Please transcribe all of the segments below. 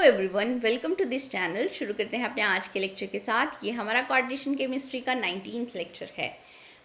Everyone, welcome to this channel. शुरू करते हैं अपने आज के लेक्चर के साथ। ये हमारा कोऑर्डिनेशन केमिस्ट्री का 19th लेक्चर है।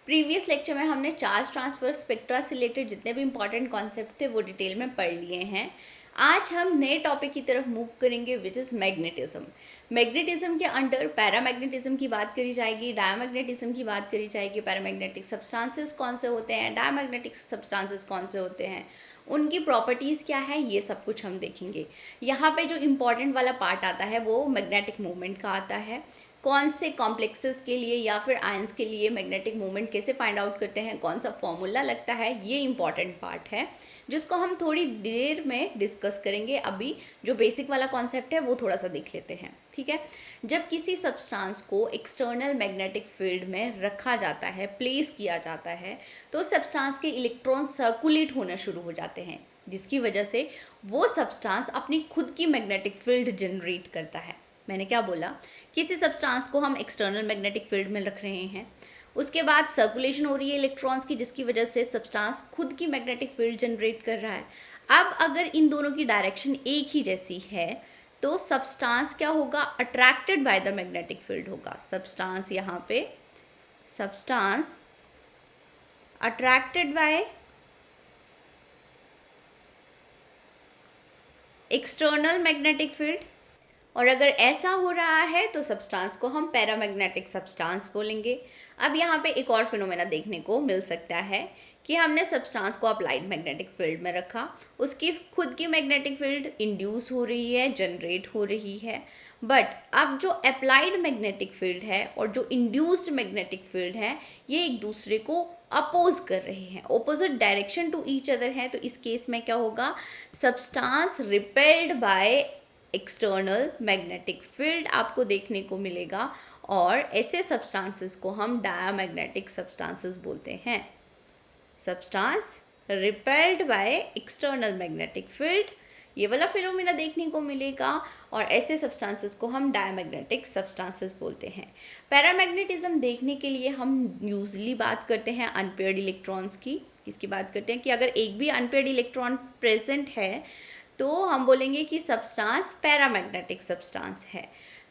प्रीवियस लेक्चर में हमने चार्ज ट्रांसफर स्पेक्ट्रा से रिलेटेड जितने भी इंपॉर्टेंट कॉन्सेप्ट थे वो डिटेल में पढ़ लिए हैं। आज हम नए टॉपिक की तरफ मूव करेंगे विच इज़ मैग्नेटिज्म। मैग्नेटिज्म के अंडर पैरामैग्नेटिज्म की बात करी जाएगी, डायमैग्नेटिज्म की बात करी जाएगी। पैरामैग्नेटिक सब्सटेंसेस कौन से होते हैं, डायमैग्नेटिक सब्सटेंसेस कौन से होते हैं, उनकी प्रॉपर्टीज़ क्या है, ये सब कुछ हम देखेंगे। यहाँ पे जो इम्पॉर्टेंट वाला पार्ट आता है वो मैग्नेटिक मूवमेंट का आता है। कौन से कॉम्प्लेक्सेस के लिए या फिर आयंस के लिए मैग्नेटिक मूवमेंट कैसे फाइंड आउट करते हैं, कौन सा फॉर्मूला लगता है, ये इंपॉर्टेंट पार्ट है जिसको हम थोड़ी देर में डिस्कस करेंगे। अभी जो बेसिक वाला कॉन्सेप्ट है वो थोड़ा सा देख लेते हैं, ठीक है। जब किसी सब्सटेंस को एक्सटर्नल मैग्नेटिक फील्ड में रखा जाता है, प्लेस किया जाता है, तो सब्सटेंस के इलेक्ट्रॉन सर्कुलेट होना शुरू हो जाते हैं, जिसकी वजह से वो सब्सटेंस अपनी खुद की मैग्नेटिक फील्ड जनरेट करता है। मैंने क्या बोला, किसी सब्सटेंस को हम एक्सटर्नल मैग्नेटिक फील्ड में रख रहे हैं, उसके बाद सर्कुलेशन हो रही है इलेक्ट्रॉन्स की, जिसकी वजह से सब्सटेंस खुद की मैग्नेटिक फील्ड जनरेट कर रहा है। अब अगर इन दोनों की डायरेक्शन एक ही जैसी है तो सब्सटेंस क्या होगा, attracted by the magnetic field होगा। सब्सटेंस यहाँ पे substance attracted by external magnetic field, और अगर ऐसा हो रहा है तो सब्सटेंस को हम पैरामैग्नेटिक सब्सटेंस बोलेंगे। अब यहाँ पे एक और फिनोमेना देखने को मिल सकता है कि हमने सब्सटेंस को अप्लाइड मैग्नेटिक फील्ड में रखा, उसकी खुद की मैग्नेटिक फील्ड इंड्यूस हो रही है, जनरेट हो रही है, बट अब जो अप्लाइड मैग्नेटिक फील्ड है और जो इंड्यूस्ड मैग्नेटिक फील्ड है ये एक दूसरे को अपोज कर रहे हैं, opposite direction to each other है। तो इस केस में क्या होगा, substance repelled by external magnetic field आपको देखने को मिलेगा, और ऐसे सब्सटेंसेस को हम डायमैग्नेटिक सब्सटेंसेस बोलते हैं। Substance repelled by external magnetic field, ये वाला फिनोमेना देखने को मिलेगा, और ऐसे सब्सटेंसेस को हम डायमैग्नेटिक सब्सटेंसेस बोलते हैं। पैरामैग्नेटिज्म देखने के लिए हम यूजली बात करते हैं अनपेयर्ड इलेक्ट्रॉन्स की। किसकी बात करते हैं कि अगर एक भी अनपेयर्ड इलेक्ट्रॉन प्रेजेंट है तो हम बोलेंगे कि सब्सटेंस पैरामैग्नेटिक सब्सटेंस है।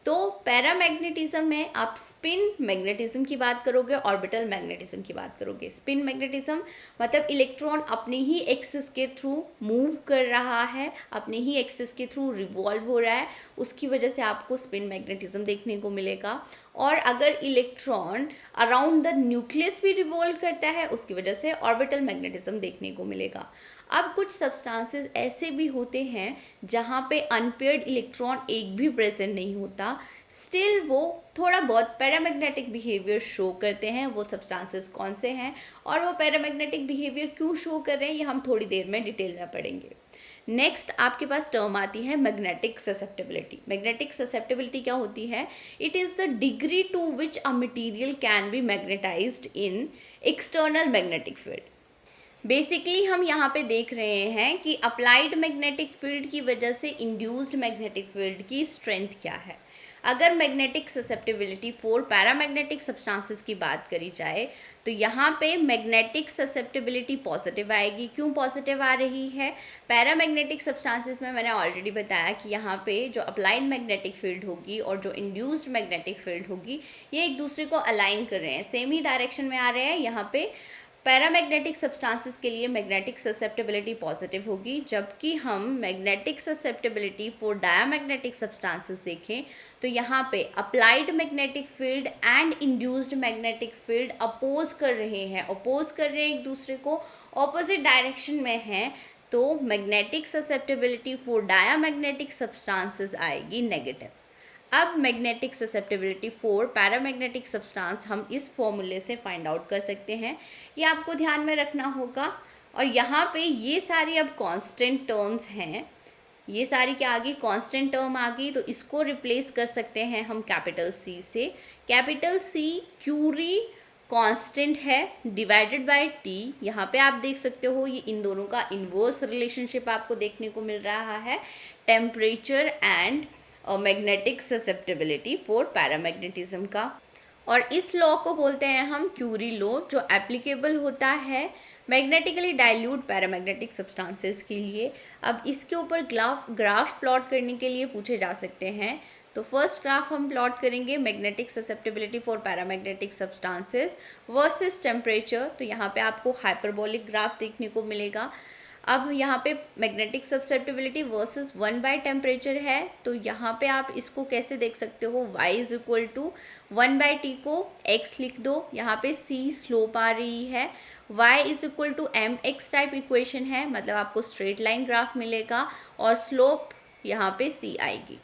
तो पैरामैग्नेटिज्म में आप स्पिन मैग्नेटिज्म की बात करोगे, ऑर्बिटल मैग्नेटिज्म की बात करोगे। स्पिन मैग्नेटिज्म मतलब इलेक्ट्रॉन अपने ही एक्सिस के थ्रू मूव कर रहा है, अपने ही एक्सिस के थ्रू रिवॉल्व हो रहा है, उसकी वजह से आपको स्पिन मैग्नेटिज्म देखने को मिलेगा। और अगर इलेक्ट्रॉन अराउंड द न्यूक्लियस भी रिवॉल्व करता है, उसकी वजह से ऑर्बिटल मैग्नेटिज्म देखने को मिलेगा। अब कुछ सब्सटेंसेस ऐसे भी होते हैं जहाँ पे अनपेयर्ड इलेक्ट्रॉन एक भी प्रेजेंट नहीं होता, स्टिल वो थोड़ा बहुत पैरामैग्नेटिक बिहेवियर शो करते हैं। वो सब्सटेंसेस कौन से हैं और वो पैरामैग्नेटिक बिहेवियर क्यों शो कर रहे हैं, ये हम थोड़ी देर में डिटेल में पढ़ेंगे। नेक्स्ट आपके पास टर्म आती है मैग्नेटिक ससेप्टेबिलिटी। मैग्नेटिक ससेप्टेबिलिटी क्या होती है, it is the degree to which a material can be magnetised in external magnetic field. Basically हम यहाँ पे देख रहे हैं कि अप्लाइड मैग्नेटिक फील्ड की वजह से इंड्यूस्ड मैग्नेटिक फील्ड की स्ट्रेंथ क्या है। अगर magnetic susceptibility for paramagnetic substances की बात करी जाए तो यहाँ पे मैग्नेटिक ससेप्टेबिलिटी पॉजिटिव आएगी। क्यों पॉजिटिव आ रही है, पैरामैग्नेटिक सब्सटेंसेस में मैंने ऑलरेडी बताया कि यहाँ पे जो अप्लाइड मैग्नेटिक फील्ड होगी और जो इंड्यूस्ड मैग्नेटिक फील्ड होगी ये एक दूसरे को अलाइन कर रहे हैं, सेम ही डायरेक्शन में आ रहे हैं। यहाँ पे पैरामैग्नेटिक सब्सटेंसेस के लिए मैग्नेटिक ससेप्टेबिलिटी पॉजिटिव होगी, जबकि हम magnetic susceptibility for diamagnetic substances देखें तो यहाँ पे applied magnetic field and induced magnetic field oppose कर रहे हैं, एक दूसरे को, ऑपोजिट डायरेक्शन में हैं। तो magnetic susceptibility for diamagnetic substances आएगी नेगेटिव। अब magnetic susceptibility for paramagnetic substance हम इस फॉर्मूले से फाइंड आउट कर सकते हैं, ये आपको ध्यान में रखना होगा। और यहाँ पे ये सारी अब कांस्टेंट टर्म्स हैं, ये सारी क्या आ गई, कांस्टेंट टर्म आ गई, तो इसको रिप्लेस कर सकते हैं हम कैपिटल सी से। कैपिटल सी क्यूरी कांस्टेंट है डिवाइडेड बाय टी। यहाँ पे आप देख सकते हो ये इन दोनों का इन्वर्स रिलेशनशिप आपको देखने को मिल रहा है, temperature and magnetic susceptibility for paramagnetism का। और इस लॉ को बोलते हैं हम क्यूरी लॉ, जो एप्लीकेबल होता है मैग्नेटिकली डाइल्यूट पैरामैग्नेटिक सब्सटेंसेस के लिए अब इसके ऊपर ग्राफ प्लॉट करने के लिए पूछे जा सकते हैं। तो फर्स्ट ग्राफ हम प्लॉट करेंगे magnetic susceptibility for paramagnetic substances versus temperature. तो यहाँ पे आपको हाइपरबोलिक ग्राफ देखने को मिलेगा। अब यहाँ पे magnetic susceptibility versus 1 by temperature है, तो यहाँ पे आप इसको कैसे देख सकते हो, y is equal to 1/t को x लिख दो, यहाँ पे c स्लोप आ रही है, y is equal to mx type equation है, मतलब आपको स्ट्रेट लाइन ग्राफ मिलेगा और स्लोप यहाँ पे c आएगी।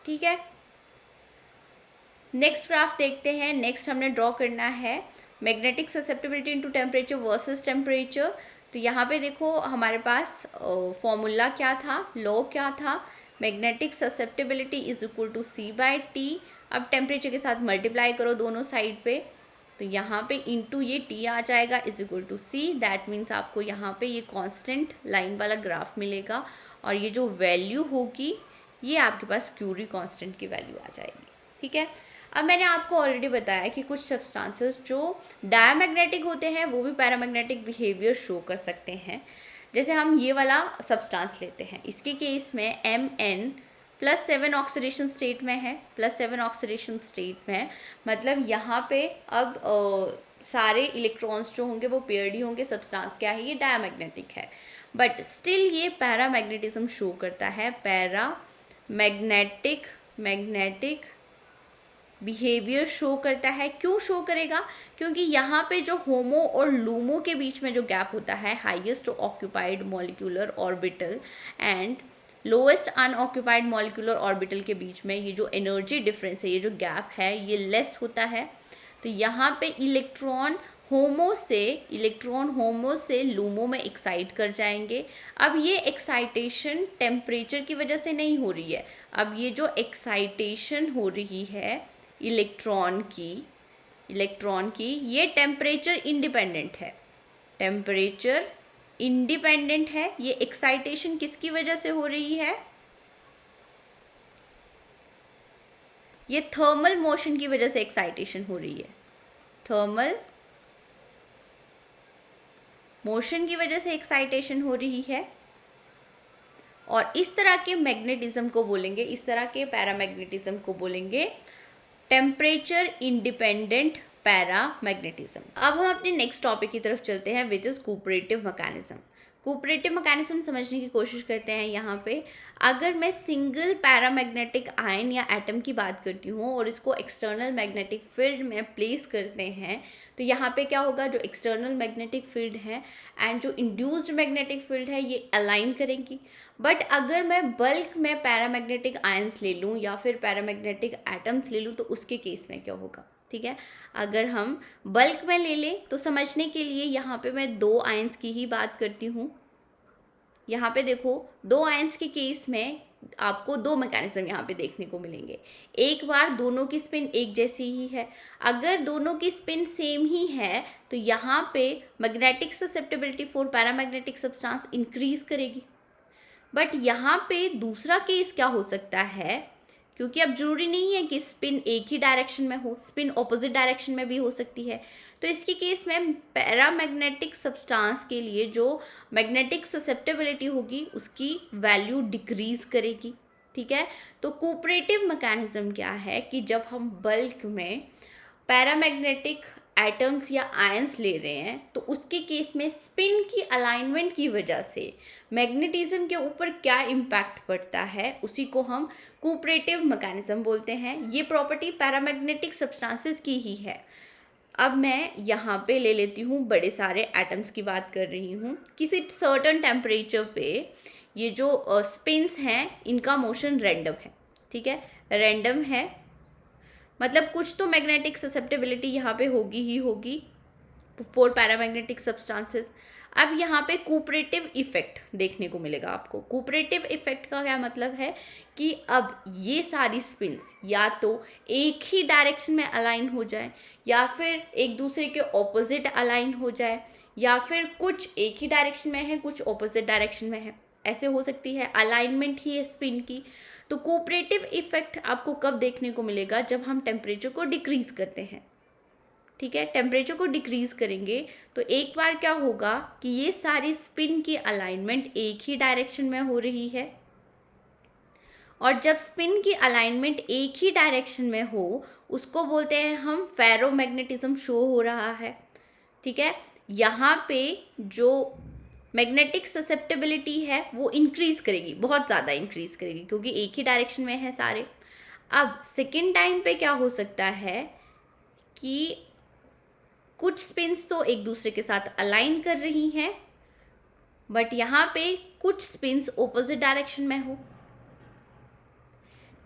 ठीक है, नेक्स्ट ग्राफ देखते हैं। नेक्स्ट हमने ड्रॉ करना है magnetic susceptibility into temperature versus temperature. तो यहाँ पे देखो हमारे पास फॉर्मूला क्या था, लॉ क्या था, magnetic susceptibility is equal to c/t। अब टेम्परेचर के साथ मल्टीप्लाई करो दोनों साइड पे, तो यहाँ पे इंटू ये t आ जाएगा is equal to c। That means आपको यहाँ पे ये कांस्टेंट लाइन वाला ग्राफ मिलेगा और ये जो वैल्यू होगी ये आपके पास क्यूरी कांस्टेंट की वैल्यू आ जाएगी। ठीक है, अब मैंने आपको ऑलरेडी बताया कि कुछ सब्सटेंसेस जो डायमैग्नेटिक होते हैं वो भी पैरामैग्नेटिक बिहेवियर शो कर सकते हैं। जैसे हम ये वाला सब्सटेंस लेते हैं, इसके केस में Mn+7 ऑक्सीडेशन स्टेट में है, +7 ऑक्सीडेशन स्टेट में है, मतलब यहाँ पे अब सारे इलेक्ट्रॉन्स जो होंगे वो पेयर्ड ही होंगे। सब्सटेंस क्या है, ये डायमैग्नेटिक है, बट स्टिल ये पैरामैग्नेटिज्म शो करता है, पैरामैग्नेटिक बिहेवियर शो करता है। क्यों शो करेगा, क्योंकि यहाँ पे जो होमो और लूमो के बीच में जो गैप होता है, highest occupied molecular orbital and lowest unoccupied molecular orbital के बीच में ये जो एनर्जी डिफरेंस है, ये जो गैप है, ये लेस होता है। तो यहाँ पे इलेक्ट्रॉन होमो से लूमो में एक्साइट कर जाएंगे। अब ये एक्साइटेशन टेम्परेचर की वजह से नहीं हो रही है, अब ये जो एक्साइटेशन हो रही है इलेक्ट्रॉन की ये टेम्परेचर इंडिपेंडेंट है। ये एक्साइटेशन किसकी वजह से हो रही है, ये थर्मल मोशन की वजह से एक्साइटेशन हो रही है, थर्मल मोशन की वजह से एक्साइटेशन हो रही है। और इस तरह के मैग्नेटिज्म को बोलेंगे, इस तरह के पैरामैग्नेटिज्म को बोलेंगे टेम्परेचर इंडिपेंडेंट पैरामैग्नेटिज्म। अब हम अपने नेक्स्ट टॉपिक की तरफ चलते हैं, which is cooperative mechanism. Cooperative mechanism समझने की कोशिश करते हैं। यहाँ पे अगर मैं सिंगल पैरामैग्नेटिक आयन या एटम की बात करती हूँ और इसको एक्सटर्नल मैग्नेटिक फील्ड में प्लेस करते हैं, तो यहाँ पे क्या होगा, जो एक्सटर्नल मैग्नेटिक फील्ड है एंड जो इंड्यूस्ड मैग्नेटिक फील्ड है ये अलाइन करेंगी। बट अगर मैं बल्क में पैरामैग्नेटिक आयन्स ले लूँ या फिर पैरामैग्नेटिक एटम्स ले लूँ, तो उसके केस में क्या होगा। ठीक है, अगर हम बल्क में ले लें तो समझने के लिए यहाँ पे मैं 2 आयन्स की ही बात करती हूँ। यहाँ पे देखो 2 आयन्स के केस में आपको 2 मैकेनिज्म यहाँ पे देखने को मिलेंगे। एक बार दोनों की स्पिन एक जैसी ही है, अगर दोनों की स्पिन सेम ही है तो यहाँ पे magnetic susceptibility for paramagnetic substance increase करेगी। बट यहाँ पे दूसरा केस क्या हो सकता है, क्योंकि अब जरूरी नहीं है कि स्पिन एक ही डायरेक्शन में हो, स्पिन ऑपोजिट डायरेक्शन में भी हो सकती है। तो इसके केस में पैरामैग्नेटिक सब्सटेंस के लिए जो मैग्नेटिक ससेप्टिबिलिटी होगी उसकी वैल्यू डिक्रीज करेगी। ठीक है, तो कोऑपरेटिव मैकेनिज्म क्या है कि जब हम बल्क में पैरामैग्नेटिक एटम्स या आयंस ले रहे हैं तो उसके केस में स्पिन की अलाइनमेंट की वजह से मैग्नेटिज्म के ऊपर क्या इम्पैक्ट पड़ता है, उसी को हम कोऑपरेटिव मैकेनिज्म बोलते हैं। ये प्रॉपर्टी पैरामैग्नेटिक सब्सटेंसेस की ही है। अब मैं यहाँ पे ले लेती हूँ, बड़े सारे एटम्स की बात कर रही हूँ। किसी सर्टेन टेम्परेचर पे ये जो स्पिन्स हैं इनका मोशन रैंडम है। ठीक है, रैंडम है, मतलब कुछ तो मैग्नेटिक ससेप्टिबिलिटी यहाँ पे होगी ही होगी फॉर पैरामैग्नेटिक सब्सटेंसेस। अब यहाँ पे कोऑपरेटिव इफेक्ट देखने को मिलेगा आपको। कोऑपरेटिव इफेक्ट का क्या मतलब है कि अब ये सारी स्पिन्स या तो एक ही डायरेक्शन में अलाइन हो जाए या फिर एक दूसरे के ऑपोजिट अलाइन हो जाए, या फिर कुछ एक ही डायरेक्शन में है कुछ ऑपोजिट डायरेक्शन में है, ऐसे हो सकती है। अलाइनमेंट ही है स्पिन की। तो कोऑपरेटिव इफेक्ट आपको कब देखने को मिलेगा, जब हम टेम्परेचर को डिक्रीज करते हैं। ठीक है, टेम्परेचर को डिक्रीज़ करेंगे तो एक बार क्या होगा कि ये सारी स्पिन की अलाइनमेंट एक ही डायरेक्शन में हो रही है, और जब स्पिन की अलाइनमेंट एक ही डायरेक्शन में हो उसको बोलते हैं हम फेरोमैग्नेटिज्म शो हो रहा है। ठीक है, यहाँ पे जो मैग्नेटिक ससेप्टेबिलिटी है वो इंक्रीज़ करेगी, बहुत ज़्यादा इंक्रीज़ करेगी, क्योंकि एक ही डायरेक्शन में है सारे। अब सेकेंड टाइम पे क्या हो सकता है कि कुछ स्पिन्स तो एक दूसरे के साथ अलाइन कर रही हैं, बट यहाँ पे कुछ स्पिन्स ऑपोजिट डायरेक्शन में हो,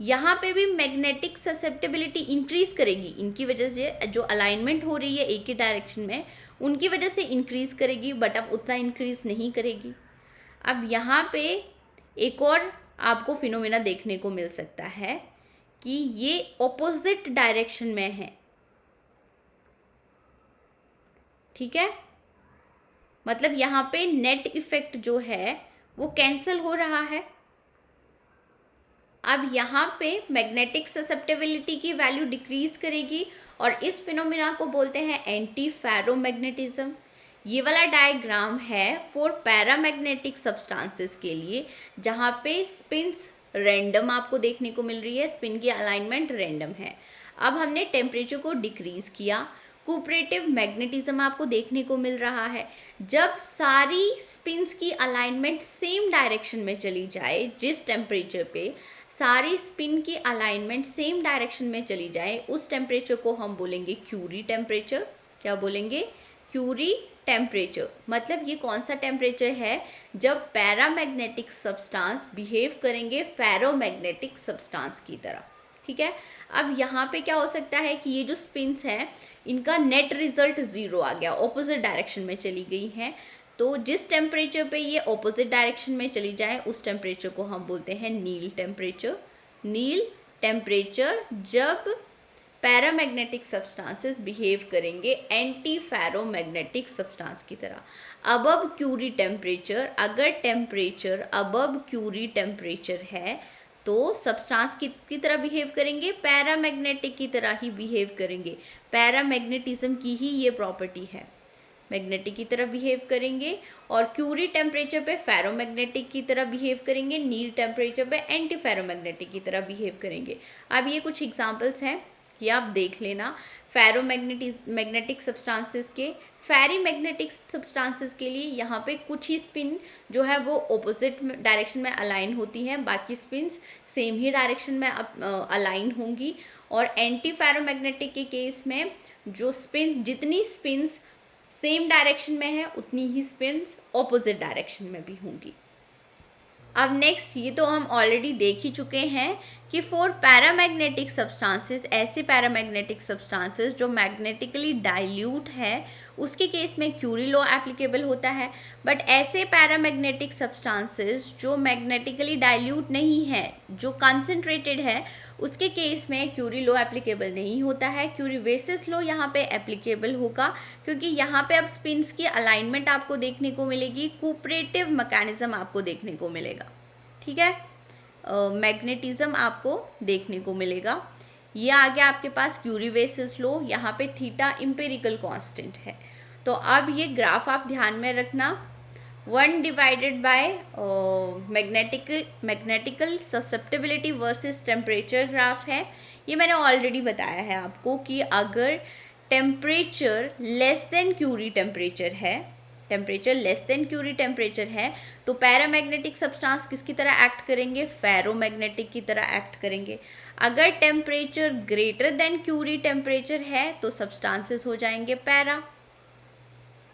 यहाँ पे भी मैग्नेटिक ससेप्टेबिलिटी इंक्रीज करेगी, इनकी वजह से जो अलाइनमेंट हो रही है एक ही डायरेक्शन में उनकी वजह से इंक्रीज करेगी, बट अब उतना इंक्रीज नहीं करेगी। अब यहाँ पे एक और आपको फिनोमेना देखने को मिल सकता है कि ये ऑपोजिट डायरेक्शन में है। ठीक है, मतलब यहाँ पे नेट इफेक्ट जो है वो कैंसिल हो रहा है। अब यहाँ पे मैग्नेटिक ससेप्टेबिलिटी की वैल्यू डिक्रीज करेगी और इस फिनोमिना को बोलते हैं एंटी फेरोमैग्नेटिज्म। ये वाला डायग्राम है फॉर पैरामैग्नेटिक सब्सटेंसेस के लिए, जहाँ पे स्पिन्स रैंडम आपको देखने को मिल रही है, स्पिन की अलाइनमेंट रैंडम है। अब हमने टेम्परेचर को डिक्रीज किया, कोऑपरेटिव मैग्नेटिज्म आपको देखने को मिल रहा है। जब सारी स्पिन्स की अलाइनमेंट सेम डायरेक्शन में चली जाए, जिस टेम्परेचर पे सारी स्पिन की अलाइनमेंट सेम डायरेक्शन में चली जाए, उस टेम्परेचर को हम बोलेंगे क्यूरी टेम्परेचर। क्या बोलेंगे? Curie temperature. मतलब ये कौन सा टेम्परेचर है? जब पैरामैग्नेटिक सब्सटेंस बिहेव करेंगे फेरोमैग्नेटिक सब्सटेंस की तरह। ठीक है, अब यहाँ पे क्या हो सकता है कि ये जो स्पिन्स हैं इनका नेट रिजल्ट ज़ीरो आ गया, ऑपोजिट डायरेक्शन में चली गई हैं। तो जिस टेम्परेचर पे ये ऑपोजिट डायरेक्शन में चली जाए उस टेम्परेचर को हम बोलते हैं नील टेम्परेचर। नील टेम्परेचर जब पैरामैग्नेटिक सब्सटेंसेस बिहेव करेंगे एंटी फेरोमैग्नेटिक सब्सटेंस की तरह। अबव क्यूरी टेम्परेचर, अगर टेम्परेचर अबव क्यूरी टेम्परेचर है तो सब्सटेंस की तरह बिहेव करेंगे, पैरामैग्नेटिक की तरह ही बिहेव करेंगे। पैरामैग्नेटिज्म की ही ये प्रॉपर्टी है, मैग्नेटिक की तरह बिहेव करेंगे, और क्यूरी टेम्परेचर पे फेरोमैग्नेटिक की तरह बिहेव करेंगे, नील टेम्परेचर पे एंटी फेरोमैग्नेटिक की तरह बिहेव करेंगे। अब ये कुछ एग्जांपल्स हैं, ये आप देख लेना। मैग्नेटिक सब्सटेंसेस के, फेरीमैग्नेटिक सब्सटेंसेस के लिए यहाँ पे कुछ ही स्पिन जो है वो ऑपोजिट डायरेक्शन में अलाइन होती हैं, बाकी स्पिन्स सेम ही डायरेक्शन में अलाइन होंगी। और एंटी फेरोमैग्नेटिक के केस में जो स्पिन, जितनी स्पिन्स सेम डायरेक्शन में है उतनी ही स्पिन्स ऑपोजिट डायरेक्शन में भी होंगी। अब नेक्स्ट, ये तो हम ऑलरेडी देख ही चुके हैं कि फॉर पैरामैग्नेटिक सब्सटेंसेस, ऐसे पैरामैग्नेटिक सब्सटेंसेस जो मैग्नेटिकली डाइल्यूट है उसके केस में क्यूरी लॉ एप्लीकेबल होता है। बट ऐसे पैरामैग्नेटिक सब्सटेंसेस जो मैग्नेटिकली डाइल्यूट नहीं है, जो कंसंट्रेटेड है, उसके केस में क्यूरी लॉ एप्लीकेबल नहीं होता है। क्यूरी-वेसिस लॉ यहाँ पे एप्लीकेबल होगा, क्योंकि यहाँ पे अब स्पिन्स की अलाइनमेंट आपको देखने को मिलेगी, कोऑपरेटिव मैकेनिज्म आपको देखने को मिलेगा। ठीक है, मैग्नेटिज्म आपको देखने को मिलेगा। ये आ गया आपके पास क्यूरी-वेसिस लॉ। यहाँ पे थीटा एम्पिरिकल कांस्टेंट है। तो अब ये ग्राफ आप ध्यान में रखना, 1 divided by magnetical susceptibility versus temperature graph है। ये मैंने ऑलरेडी बताया है आपको कि अगर temperature less than Curie temperature है, temperature less than Curie temperature है, तो पैरामैग्नेटिक सब्सटेंस किसकी तरह एक्ट करेंगे? फेरोमैग्नेटिक की तरह एक्ट करेंगे। अगर temperature greater than Curie temperature है तो सब्सटेंसेस हो जाएंगे पैरा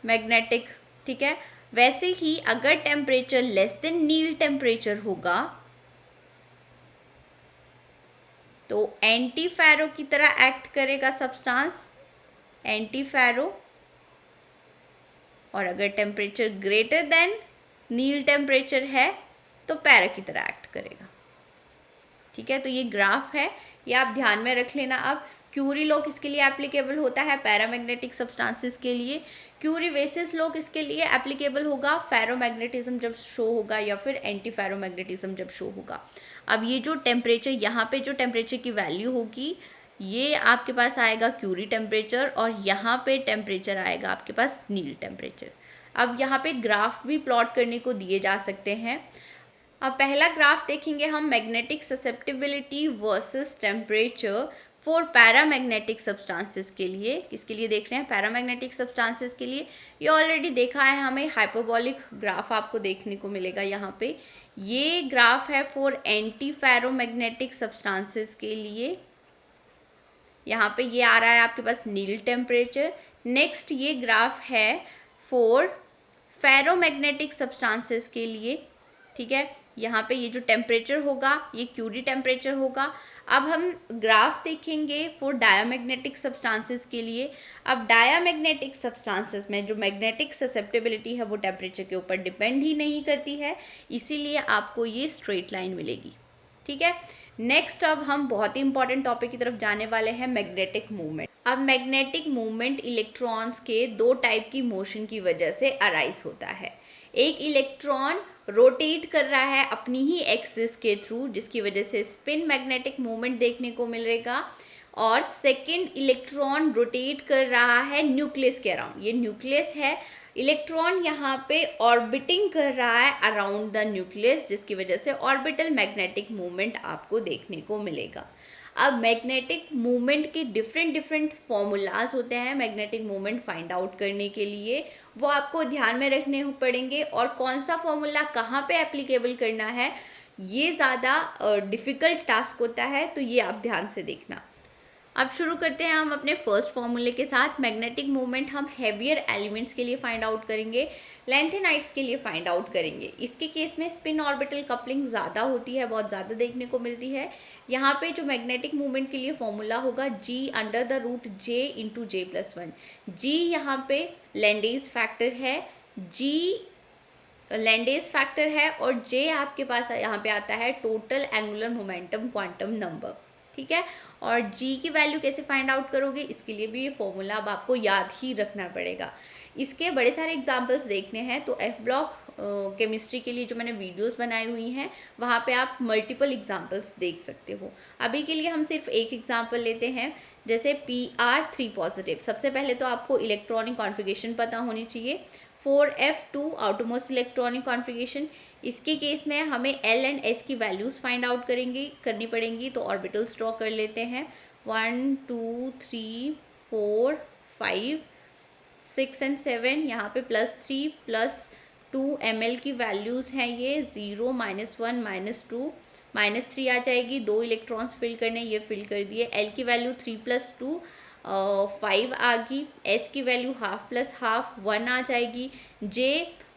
मैग्नेटिक। ठीक है, वैसे ही अगर temperature less then Neel temperature होगा तो एंटी फेरो की तरह एक्ट करेगा सब्सटेंस, एंटी फेरो। और अगर temperature greater than Neel temperature है तो पैरा की तरह एक्ट करेगा। ठीक है, तो ये ग्राफ है, ये आप ध्यान में रख लेना। अब क्यूरी लॉ किसके लिए एप्लीकेबल होता है? पैरामैग्नेटिक सब्सटेंसेस के लिए। क्यूरी-वेसिस लॉ किसके लिए एप्लीकेबल होगा? फेरोमैग्नेटिज्म जब शो होगा या फिर एंटी फेरोमैग्नेटिज्म जब शो होगा। अब ये जो टेम्परेचर, यहाँ पे जो टेम्परेचर की वैल्यू होगी ये आपके पास आएगा क्यूरी टेम्परेचर और यहाँ पे टेम्परेचर आएगा आपके पास नील टेम्परेचर। अब यहाँ पे ग्राफ भी प्लॉट करने को दिए जा सकते हैं। अब पहला ग्राफ देखेंगे हम, magnetic susceptibility versus temperature for paramagnetic substances के लिए। किसके लिए देख रहे हैं? पैरामैग्नेटिक सब्सटेंसेस के लिए। ये ऑलरेडी देखा है हमें, हाइपरबॉलिक ग्राफ आपको देखने को मिलेगा यहाँ पे। ये ग्राफ है फॉर एंटी फेरोमैग्नेटिक सब्सटेंसेस के लिए। यहाँ पे ये आ रहा है आपके पास नील टेम्परेचर। नेक्स्ट ये ग्राफ है फॉर फेरोमैग्नेटिक सब्सटेंसेस के लिए, ठीक है। यहाँ पे ये जो टेम्परेचर होगा ये क्यूरी टेम्परेचर होगा। अब हम ग्राफ देखेंगे फॉर डायामैग्नेटिक सब्सटेंसेस के लिए। अब डायामैग्नेटिक सब्सटेंसेस में जो मैग्नेटिक ससेप्टिबिलिटी है वो टेम्परेचर के ऊपर डिपेंड ही नहीं करती है, इसीलिए आपको ये स्ट्रेट लाइन मिलेगी, ठीक है। नेक्स्ट अब हम बहुत ही इंपॉर्टेंट टॉपिक की तरफ जाने वाले हैं, मैग्नेटिक मूवमेंट। अब मैग्नेटिक मूवमेंट इलेक्ट्रॉन्स के दो टाइप की मोशन की वजह से अराइज होता है। एक इलेक्ट्रॉन रोटेट कर रहा है अपनी ही एक्सिस के थ्रू, जिसकी वजह से स्पिन मैग्नेटिक मूवमेंट देखने को मिलेगा। और सेकेंड, इलेक्ट्रॉन रोटेट कर रहा है न्यूक्लियस के अराउंड। ये न्यूक्लियस है, इलेक्ट्रॉन यहाँ पे ऑर्बिटिंग कर रहा है अराउंड द न्यूक्लियस, जिसकी वजह से ऑर्बिटल मैग्नेटिक मूवमेंट आपको देखने को मिलेगा। अब मैग्नेटिक मूवमेंट के डिफरेंट फॉर्मूलाज होते हैं मैग्नेटिक मूवमेंट फाइंड आउट करने के लिए, वो आपको ध्यान में रखने पड़ेंगे। और कौन सा फॉर्मूला कहाँ पे एप्लीकेबल करना है, ये ज़्यादा डिफ़िकल्ट टास्क होता है, तो ये आप ध्यान से देखना। अब शुरू करते हैं हम अपने फर्स्ट फॉर्मूले के साथ। मैग्नेटिक मूवमेंट हम हेवियर एलिमेंट्स के लिए फाइंड आउट करेंगे, लेंथेनाइट्स के लिए फाइंड आउट करेंगे। इसके केस में स्पिन ऑर्बिटल कपलिंग ज़्यादा होती है, बहुत ज़्यादा देखने को मिलती है। यहाँ पे जो मैग्नेटिक मूवमेंट के लिए फॉर्मूला होगा G√J × J+1। G यहाँ पे लैंडेज फैक्टर है, लैंडेज फैक्टर है, और J आपके पास यहाँ पे आता है total angular momentum quantum number, ठीक है। और G की वैल्यू कैसे फाइंड आउट करोगे, इसके लिए भी ये फॉर्मूला अब आपको याद ही रखना पड़ेगा। इसके बड़े सारे एग्जांपल्स देखने हैं तो F ब्लॉक केमिस्ट्री के लिए जो मैंने वीडियोस बनाई हुई हैं वहाँ पे आप मल्टीपल एग्जांपल्स देख सकते हो। अभी के लिए हम सिर्फ एक एग्जांपल लेते हैं, जैसे Pr3 पॉजिटिव। सबसे पहले तो आपको इलेक्ट्रॉनिक कॉन्फ़िगरेशन पता होनी चाहिए। 4f2 outermost electronic configuration. इसके केस में हमें L एंड S की वैल्यूज़ फाइंड आउट करनी पड़ेंगी, तो ऑर्बिटल्स ड्रॉ कर लेते हैं। 1 2 3 4 5 6 एंड 7। यहाँ पे +3 +2 ml की वैल्यूज़ हैं ये। 0 -1 -2 -3 आ जाएगी। 2 इलेक्ट्रॉन्स फिल करने, ये फिल कर दिए। L की वैल्यू 3 + 2 5 आ गई। S की वैल्यू ½ + ½ 1 आ जाएगी। J,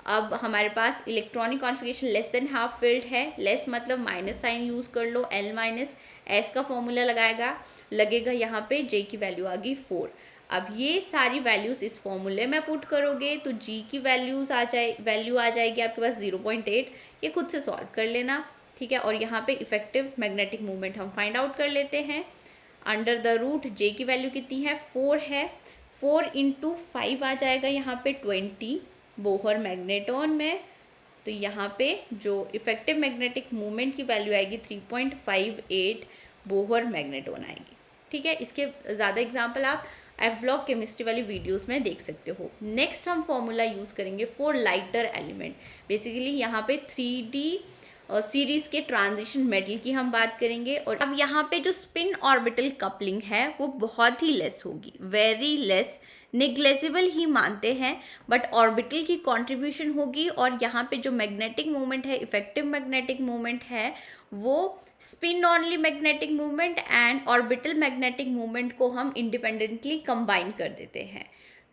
अब हमारे पास electronic configuration less than half filled है, लेस मतलब माइनस साइन यूज़ कर लो, L - S का फॉर्मूला लगेगा यहाँ पे। J की वैल्यू आ गई 4। अब ये सारी वैल्यूज़ इस फॉर्मूले में पुट करोगे तो G की वैल्यू आ जाएगी आपके पास 0.8। ये खुद से सॉल्व कर लेना, ठीक है। और यहाँ पे इफेक्टिव मैग्नेटिक मूवमेंट हम फाइंड आउट कर लेते हैं। √, J की वैल्यू कितनी है, 4 है। 4 × 5 आ जाएगा यहाँ पे 20 बोहर मैग्नेटॉन में। तो यहाँ पे जो इफेक्टिव मैग्नेटिक मूवमेंट की वैल्यू आएगी 3.58 बोहर मैग्नेटॉन आएगी, ठीक है। इसके ज़्यादा एग्जाम्पल आप F ब्लॉक केमिस्ट्री वाली वीडियोस में देख सकते हो। नेक्स्ट हम फॉर्मूला यूज़ करेंगे फॉर लाइटर एलिमेंट। बेसिकली यहाँ पे 3D सीरीज़ के ट्रांजिशन मेटल की हम बात करेंगे। और अब यहाँ पे जो स्पिन ऑर्बिटल कपलिंग है वो बहुत ही लेस होगी, वेरी लेस, निग्लेजिबल ही मानते हैं, बट ऑर्बिटल की कंट्रीब्यूशन होगी। और यहाँ पे जो मैग्नेटिक मूवमेंट है, इफेक्टिव मैग्नेटिक मूवमेंट है, वो spin only magnetic movement and orbital magnetic movement को हम इंडिपेंडेंटली कंबाइन कर देते हैं।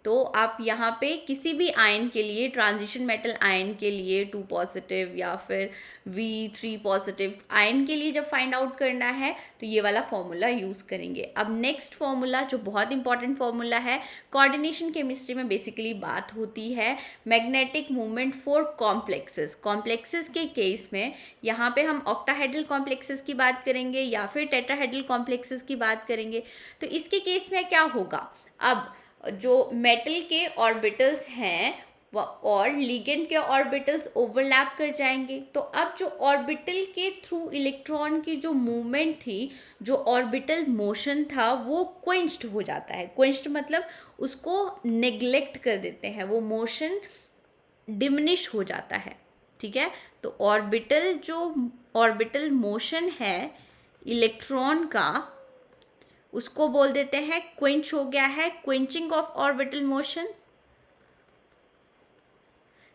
तो आप यहाँ पे किसी भी आयन के लिए, ट्रांजिशन मेटल आयन के लिए 2 पॉजिटिव या फिर V3 पॉजिटिव आयन के लिए जब फाइंड आउट करना है तो ये वाला फॉर्मूला यूज़ करेंगे। अब नेक्स्ट फॉर्मूला जो बहुत इंपॉर्टेंट फॉर्मूला है, कोऑर्डिनेशन केमिस्ट्री में बेसिकली बात होती है magnetic movement for complexes. Complexes के केस में यहाँ पे हम ऑक्टाहेड्रल कॉम्प्लेक्सेस की बात करेंगे या फिर टेट्राहेड्रल कॉम्प्लेक्सेस की बात करेंगे। तो इसके केस में क्या होगा, अब जो मेटल के ऑर्बिटल्स हैं और लिगेंड के ऑर्बिटल्स ओवरलैप कर जाएंगे। तो अब जो ऑर्बिटल के थ्रू इलेक्ट्रॉन की जो मूवमेंट थी, जो ऑर्बिटल मोशन था, वो क्वेंच्ड हो जाता है। क्वेंच्ड मतलब उसको नेग्लेक्ट कर देते हैं, वो मोशन डिमिनिश हो जाता है। ठीक है, तो ऑर्बिटल मोशन है इलेक्ट्रॉन का, उसको बोल देते हैं क्वेंच हो गया है, quenching of orbital motion.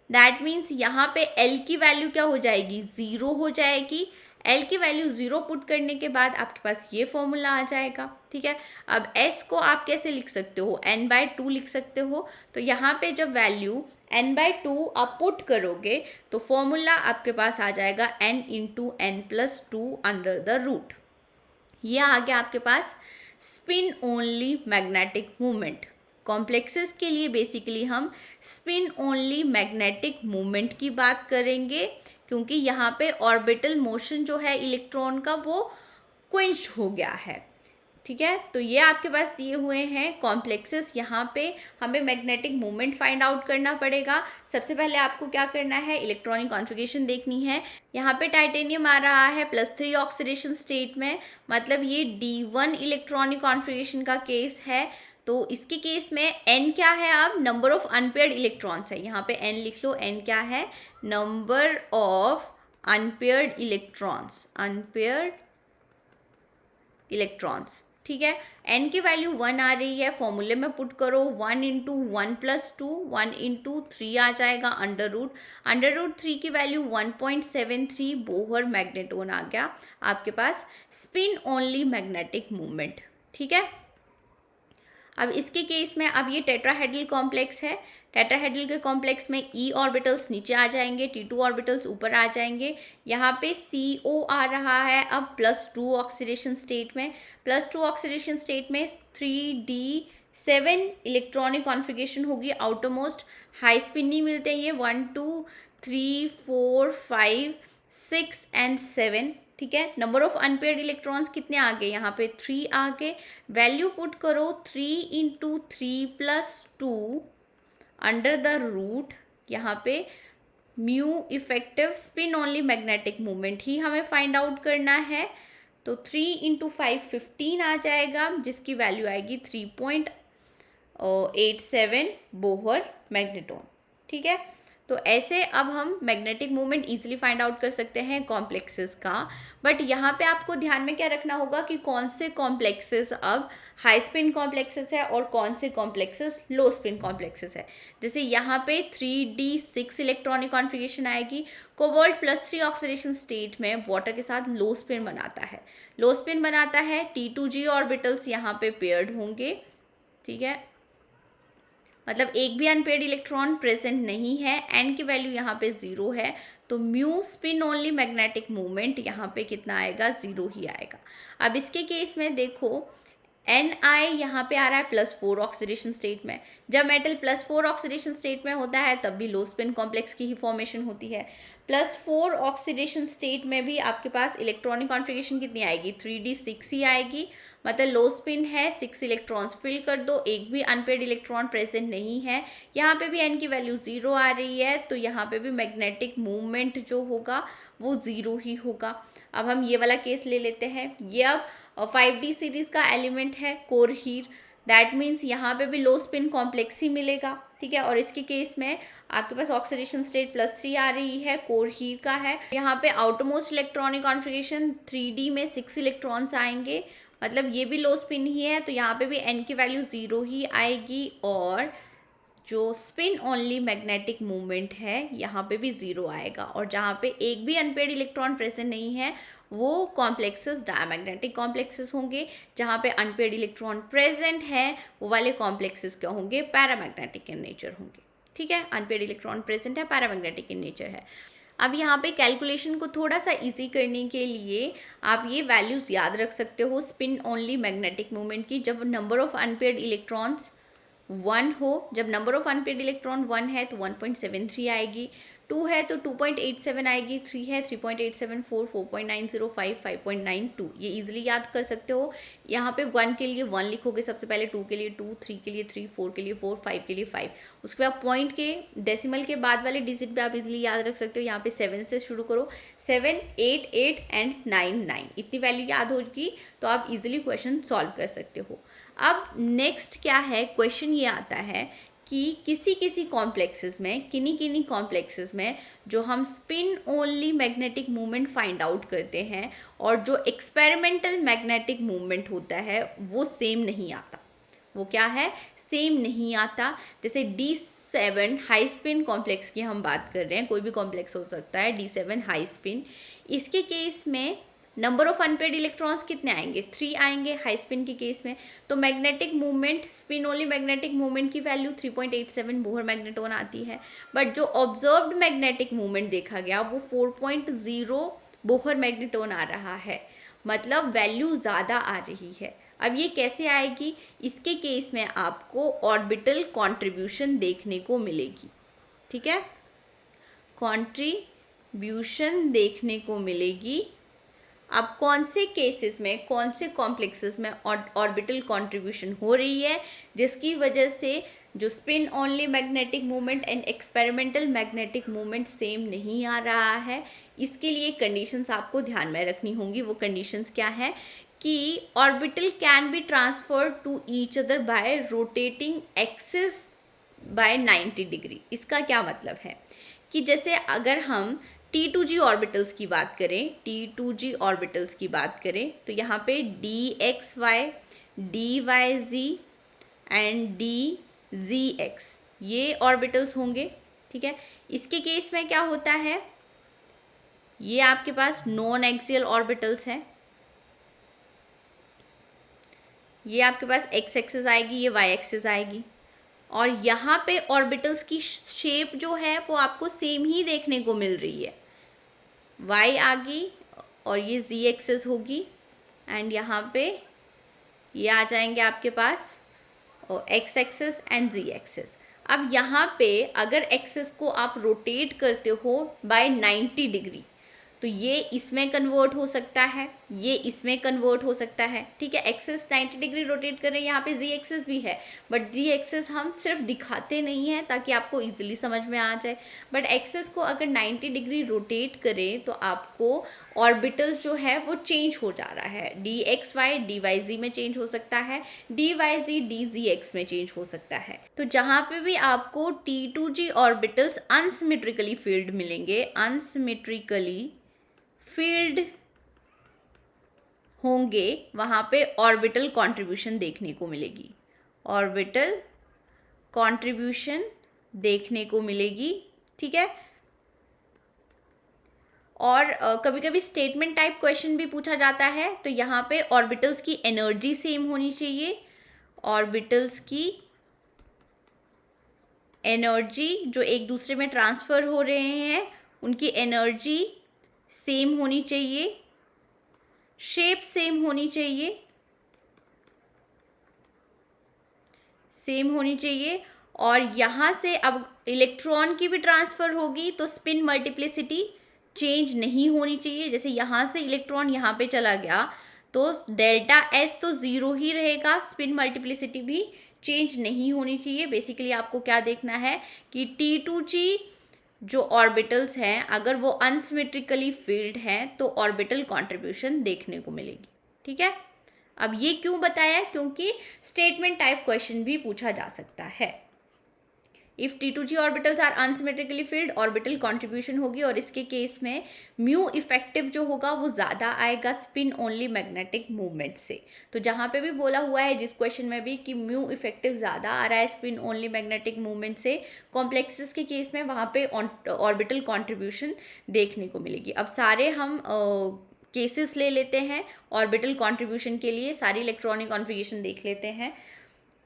That means यहाँ पे L की वैल्यू क्या हो जाएगी, 0 हो जाएगी। L की वैल्यू 0 पुट करने के बाद आपके पास ये फॉर्मूला आ जाएगा। ठीक है, अब S को आप कैसे लिख सकते हो, n/2 लिख सकते हो। तो यहाँ पे जब वैल्यू n/2 आप पुट करोगे तो फॉर्मूला आपके पास आ जाएगा n × n+2 under the root. ये आ गया आपके पास spin only magnetic movement. Complexes के लिए बेसिकली हम स्पिन ओनली मैग्नेटिक मूवमेंट की बात करेंगे, क्योंकि यहाँ पे ऑर्बिटल मोशन जो है इलेक्ट्रॉन का वो क्वेंच्ड हो गया है। ठीक है, तो ये आपके पास दिए हुए हैं कॉम्प्लेक्सेस। यहाँ पे हमें मैग्नेटिक मूवमेंट फाइंड आउट करना पड़ेगा। सबसे पहले आपको क्या करना है, इलेक्ट्रॉनिक कॉन्फ़िगरेशन देखनी है। यहाँ पे टाइटेनियम आ रहा है +3 ऑक्सीडेशन स्टेट में, मतलब ये D1 इलेक्ट्रॉनिक कॉन्फ़िगरेशन का केस है। तो इसके केस में n क्या है, अब नंबर ऑफ अनपेयर्ड इलेक्ट्रॉन्स है। यहाँ पे n लिख लो, n क्या है, नंबर ऑफ अनपेयर्ड इलेक्ट्रॉन्स। ठीक है, n की वैल्यू 1 आ रही है, फॉर्मूले में पुट करो, 1 × 1+2, 1 × 3 आ जाएगा √3 की वैल्यू 1.73 बोहर मैग्नेटोन आ गया आपके पास स्पिन ओनली मैग्नेटिक मूवमेंट। ठीक है, अब इसके केस में अब ये टेट्राहेड्रल कॉम्प्लेक्स है। टेट्राहेड्रल के कॉम्प्लेक्स में E ऑर्बिटल्स नीचे आ जाएंगे, T2 ऑर्बिटल्स ऊपर आ जाएंगे। यहाँ पे CO आ रहा है अब +2 ऑक्सीडेशन स्टेट में। +2 ऑक्सीडेशन स्टेट में 3D7 इलेक्ट्रॉनिक कॉन्फ़िगरेशन होगी आउटरमोस्ट। हाई स्पिन नहीं मिलते ये 1 2 3 4 5 6 एंड 7। ठीक है, नंबर ऑफ अनपेयर्ड इलेक्ट्रॉन्स कितने आ गए, यहाँ पे 3 आ गए। वैल्यू पुट करो 3 × 3+2 अंडर द रूट। यहाँ पे mu effective spin only magnetic movement ही हमें फाइंड आउट करना है। तो 3 × 5 15 आ जाएगा, जिसकी वैल्यू आएगी 3.87 बोहर मैग्नेटोन। ठीक है, तो ऐसे अब हम magnetic movement easily find out कर सकते हैं कॉम्प्लेक्सेस का। बट यहाँ पे आपको ध्यान में क्या रखना होगा कि कौन से कॉम्प्लेक्सेस अब हाई स्पिन कॉम्प्लेक्सेस है और कौन से कॉम्प्लेक्सेस लो स्पिन कॉम्प्लेक्सेस है। जैसे यहाँ पे 3D6 इलेक्ट्रॉनिक कॉन्फ़िगरेशन आएगी। कोबाल्ट +3 ऑक्सीडेशन स्टेट में वाटर के साथ लो स्पिन बनाता है। T2G ऑर्बिटल्स यहाँ पे पेयर्ड होंगे। ठीक है, मतलब एक भी अनपेयर्ड इलेक्ट्रॉन प्रेजेंट नहीं है। n की वैल्यू यहाँ पे 0 है, तो mu spin only magnetic movement यहाँ पे कितना आएगा, 0 ही आएगा। अब इसके केस में देखो Ni यहाँ पे आ रहा है +4 ऑक्सीडेशन स्टेट में। जब मेटल +4 ऑक्सीडेशन स्टेट में होता है तब भी लो स्पिन कॉम्प्लेक्स की ही फॉर्मेशन होती है। +4 ऑक्सीडेशन स्टेट में भी आपके पास इलेक्ट्रॉनिक कॉन्फ़िगरेशन कितनी आएगी, 3D6 ही आएगी। मतलब लो स्पिन है, 6 इलेक्ट्रॉन्स फिल कर दो, एक भी अनपेयर्ड इलेक्ट्रॉन प्रेजेंट नहीं है। यहाँ पे भी n की वैल्यू 0 आ रही है, तो यहाँ पे भी मैग्नेटिक मूवमेंट जो होगा वो 0 ही होगा। अब हम ये वाला केस ले लेते हैं। ये अब 5D सीरीज का एलिमेंट है कोर हीर, दैट मीन्स यहाँ पे भी लो स्पिन कॉम्प्लेक्स ही मिलेगा। ठीक है, और इसके केस में आपके पास ऑक्सीडेशन स्टेट +3 आ रही है, कोर हीर का है। यहाँ पे आउटरमोस्ट इलेक्ट्रॉनिक कॉन्फ़िगरेशन 3D में 6 इलेक्ट्रॉन्स आएंगे, मतलब ये भी लो स्पिन ही है, तो यहाँ पे भी n की वैल्यू 0 ही आएगी। और जो स्पिन ओनली मैग्नेटिक मूवमेंट है यहाँ पे भी 0 आएगा। और जहाँ पे एक भी अनपेयर्ड इलेक्ट्रॉन प्रेजेंट नहीं है वो कॉम्प्लेक्सेस डायमैग्नेटिक कॉम्प्लेक्सेस होंगे। जहाँ पे अनपेयर्ड इलेक्ट्रॉन प्रेजेंट है वो वाले कॉम्प्लेक्सेस क्या होंगे, पैरामैग्नेटिक इन नेचर होंगे। ठीक है, अनपेयर्ड इलेक्ट्रॉन प्रेजेंट है, पैरामैग्नेटिक इन नेचर है। अब यहाँ पे कैलकुलेशन को थोड़ा सा इजी करने के लिए आप ये वैल्यूज़ याद रख सकते हो स्पिन ओनली मैग्नेटिक मूवमेंट की। जब नंबर ऑफ अनपेयर्ड इलेक्ट्रॉन्स 1 हो, जब नंबर ऑफ अनपेयर्ड इलेक्ट्रॉन 1 है तो 1.73 आएगी। 2 है तो 2.87 आएगी, 3 है 3.874, 4.905, 5.92, ये इजीली याद कर सकते हो। यहाँ पे 1 के लिए 1 लिखोगे सबसे पहले, 2 के लिए 2, 3 के लिए 3, 4 के लिए 4, 5 के लिए 5। उसके बाद पॉइंट के डेसिमल के बाद वाले डिजिट भी आप इजीली याद रख सकते हो। यहाँ पे 7 से शुरू करो, 7, 8, 8 एंड 9, 9, इतनी वैल्यू याद होगी तो आप इजीली क्वेश्चन सॉल्व कर सकते हो। अब नेक्स्ट क्या है, क्वेश्चन ये आता है कि किसी कॉम्प्लेक्सेस में, किन्हीं कॉम्प्लेक्सेस में जो हम spin only magnetic movement find out करते हैं और जो एक्सपेरिमेंटल मैग्नेटिक मूवमेंट होता है वो सेम नहीं आता। वो क्या है, सेम नहीं आता। जैसे D7 हाई स्पिन कॉम्प्लेक्स की हम बात कर रहे हैं, कोई भी कॉम्प्लेक्स हो सकता है, D7 हाई स्पिन, इसके केस में नंबर ऑफ अनपेड इलेक्ट्रॉन्स कितने आएंगे, 3 आएंगे हाई स्पिन के केस में। तो magnetic movement, spin only magnetic movement की वैल्यू 3.87 बोहर मैग्नेटोन आती है, बट जो ऑब्जर्व्ड मैग्नेटिक मूवमेंट देखा गया वो 4.0 बोहर मैग्नेटोन आ रहा है, मतलब वैल्यू ज़्यादा आ रही है। अब ये कैसे आएगी, इसके केस में आपको ऑर्बिटल कॉन्ट्रीब्यूशन देखने को मिलेगी, ठीक है, कॉन्ट्रीब्यूशन देखने को मिलेगी। अब कौन से केसेस में, कौन से कॉम्प्लेक्सेस में ऑर्बिटल कंट्रीब्यूशन हो रही है जिसकी वजह से जो spin only magnetic movement and experimental magnetic movement same नहीं आ रहा है, इसके लिए कंडीशंस आपको ध्यान में रखनी होंगी। वो कंडीशंस क्या है कि orbital can be transferred to each other by rotating axis by 90 degree. इसका क्या मतलब है कि जैसे अगर हम T2G ऑर्बिटल्स की बात करें, T2G ऑर्बिटल्स की बात करें तो यहाँ पे DXY, DYZ एंड DZX ये ऑर्बिटल्स होंगे, ठीक है। इसके केस में क्या होता है, ये आपके पास नॉन एक्सियल ऑर्बिटल्स हैं, ये आपके पास x एक्सिस आएगी, ये y एक्सिस आएगी, और यहाँ पे ऑर्बिटल्स की शेप जो है वो आपको सेम ही देखने को मिल रही है। y आ गई और ये z एक्सिस होगी एंड यहाँ पे ये आ जाएंगे आपके पास और x axis and z axis. अब यहाँ पे अगर एक्सिस को आप रोटेट करते हो बाय 90 डिग्री तो ये इसमें कन्वर्ट हो सकता है, ये इसमें कन्वर्ट हो सकता है, ठीक है। एक्सिस 90 डिग्री रोटेट कर रहे हैं, यहाँ पे जी एक्सिस भी है, बट जी एक्सिस हम सिर्फ दिखाते नहीं हैं ताकि आपको इजीली समझ में आ जाए। बट एक्सिस को अगर 90 डिग्री रोटेट करें तो आपको ऑर्बिटल जो है वो चेंज हो जा रहा है, d x y d y z में चेंज हो सकता है, d y z d z x में चेंज हो सकता है। तो जहाँ पे भी आपको T2G ऑर्बिटल्स अनसिमेट्रिकली फील्ड मिलेंगे, अनसिमेट्रिकली फील्ड होंगे, वहाँ पे ऑर्बिटल कंट्रीब्यूशन देखने को मिलेगी, ऑर्बिटल कंट्रीब्यूशन देखने को मिलेगी, ठीक है। और कभी कभी स्टेटमेंट टाइप क्वेश्चन भी पूछा जाता है, तो यहाँ पे ऑर्बिटल्स की एनर्जी सेम होनी चाहिए, ऑर्बिटल्स की एनर्जी जो एक दूसरे में ट्रांसफ़र हो रहे हैं उनकी एनर्जी सेम होनी चाहिए, शेप सेम होनी चाहिए, सेम होनी चाहिए। और यहाँ से अब इलेक्ट्रॉन की भी ट्रांसफ़र होगी तो स्पिन मल्टीप्लिसिटी चेंज नहीं होनी चाहिए। जैसे यहाँ से इलेक्ट्रॉन यहाँ पे चला गया तो डेल्टा एस तो ज़ीरो ही रहेगा, स्पिन मल्टीप्लिसिटी भी चेंज नहीं होनी चाहिए। बेसिकली आपको क्या देखना है कि T2G जो ऑर्बिटल्स हैं अगर वो अनसिमेट्रिकली फील्ड हैं तो ऑर्बिटल कंट्रीब्यूशन देखने को मिलेगी, ठीक है। अब ये क्यों बताया, क्योंकि स्टेटमेंट टाइप क्वेश्चन भी पूछा जा सकता है। If T2G orbitals are unsymmetrically filled orbital contribution होगी, और इसके केस में म्यू इफेक्टिव जो होगा वो ज़्यादा आएगा स्पिन ओनली मैग्नेटिक मूवमेंट से। तो जहाँ पे भी बोला हुआ है जिस क्वेश्चन में भी कि म्यू इफेक्टिव ज़्यादा आ रहा है स्पिन ओनली मैग्नेटिक मूवमेंट से कॉम्प्लेक्सेस के केस में, वहाँ पे ऑर्बिटल कॉन्ट्रीब्यूशन देखने को मिलेगी। अब सारे हम केसेस ले लेते हैं ऑर्बिटल कॉन्ट्रीब्यूशन के लिए, सारी इलेक्ट्रॉनिक कॉन्फ़िगरेशन देख लेते हैं।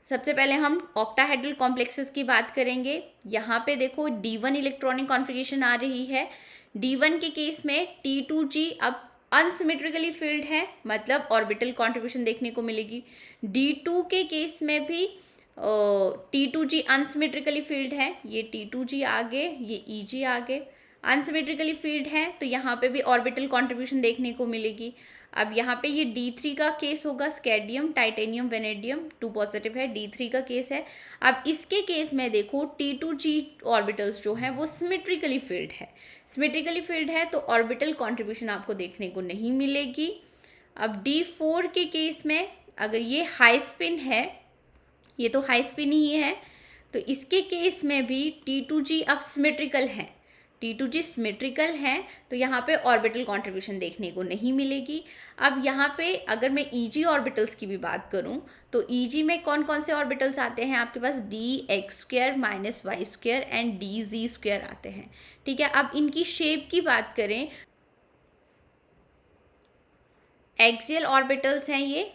सबसे पहले हम ऑक्टाहेड्रल कॉम्प्लेक्सेस की बात करेंगे। यहाँ पे देखो D1 इलेक्ट्रॉनिक कॉन्फ़िगरेशन आ रही है। D1 के केस में T2G अब अनसिमेट्रिकली फील्ड है, मतलब ऑर्बिटल कंट्रीब्यूशन देखने को मिलेगी। D2 के केस में भी T2G अनसिमेट्रिकली फील्ड है, ये T2G आगे, ये EG आगे अनसिमेट्रिकली फील्ड है, तो यहाँ पे भी ऑर्बिटल कॉन्ट्रीब्यूशन देखने को मिलेगी। अब यहाँ पे ये D3 का केस होगा, स्कैडियम टाइटेनियम वेनेडियम 2 पॉजिटिव है, D3 का केस है। अब इसके केस में देखो T2G ऑर्बिटल्स जो हैं वो सिमेट्रिकली फील्ड है, सिमेट्रिकली फील्ड है, तो ऑर्बिटल कॉन्ट्रीब्यूशन आपको देखने को नहीं मिलेगी। अब D4 के केस में अगर ये हाई स्पिन है, ये तो हाई स्पिन ही है, तो इसके केस में भी T2G अब सिमेट्रिकल है, T2G सिमेट्रिकल है, तो यहाँ पे ऑर्बिटल कॉन्ट्रीब्यूशन देखने को नहीं मिलेगी। अब यहाँ पे अगर मैं EG ऑर्बिटल्स की भी बात करूँ तो EG में कौन कौन से ऑर्बिटल्स आते हैं आपके पास, dx² - y² एंड dz² आते हैं, ठीक है। अब इनकी शेप की बात करें, एक्सियल ऑर्बिटल्स हैं ये,